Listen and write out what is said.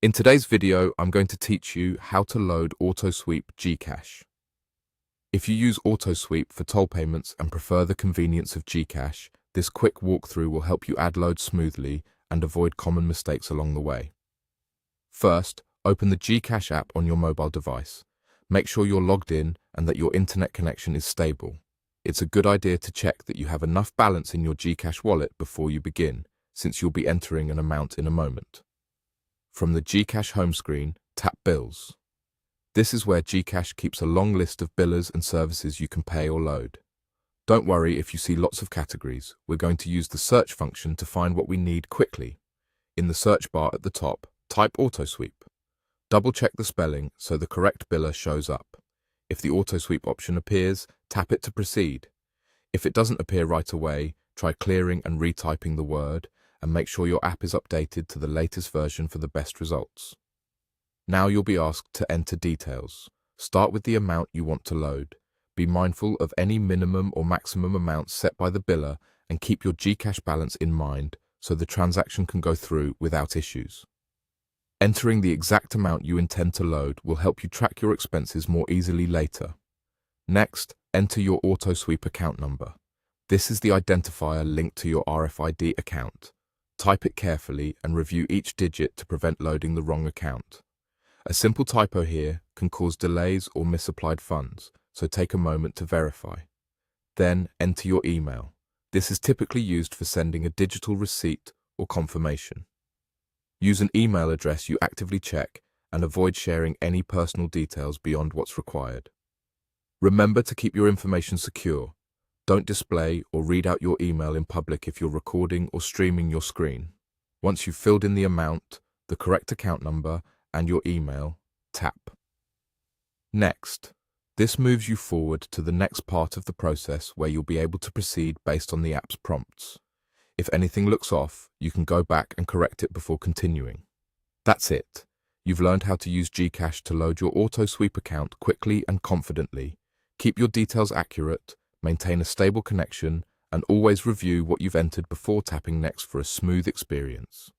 In today's video, I'm going to teach you how to load Autosweep Gcash. If you use Autosweep for toll payments and prefer the convenience of Gcash, this quick walkthrough will help you add loads smoothly and avoid common mistakes along the way. First, open the GCash app on your mobile device. Make sure you're logged in and that your internet connection is stable. It's a good idea to check that you have enough balance in your GCash wallet before you begin, since you'll be entering an amount in a moment. From the GCash home screen, tap Bills. This is where GCash keeps a long list of billers and services you can pay or load. Don't worry if you see lots of categories. We're going to use the search function to find what we need quickly. In the search bar at the top, type Autosweep. Double-check the spelling so the correct biller shows up. If the Autosweep option appears, tap it to proceed. If it doesn't appear right away, try clearing and retyping the word, and make sure your app is updated to the latest version for the best results. Now you'll be asked to enter details. Start with the amount you want to load. Be mindful of any minimum or maximum amounts set by the biller and keep your GCash balance in mind so the transaction can go through without issues. Entering the exact amount you intend to load will help you track your expenses more easily later. Next, enter your Autosweep account number. This is the identifier linked to your RFID account. Type it carefully and review each digit to prevent loading the wrong account. A simple typo here can cause delays or misapplied funds, so take a moment to verify. Then enter your email. This is typically used for sending a digital receipt or confirmation. Use an email address you actively check and avoid sharing any personal details beyond what's required. Remember to keep your information secure. Don't display or read out your email in public if you're recording or streaming your screen. Once you've filled in the amount, the correct account number, and your email, tap. Next, this moves you forward to the next part of the process where you'll be able to proceed based on the app's prompts. If anything looks off, you can go back and correct it before continuing. That's it. You've learned how to use GCash to load your Autosweep account quickly and confidently. Keep your details accurate, maintain a stable connection, and always review what you've entered before tapping next for a smooth experience.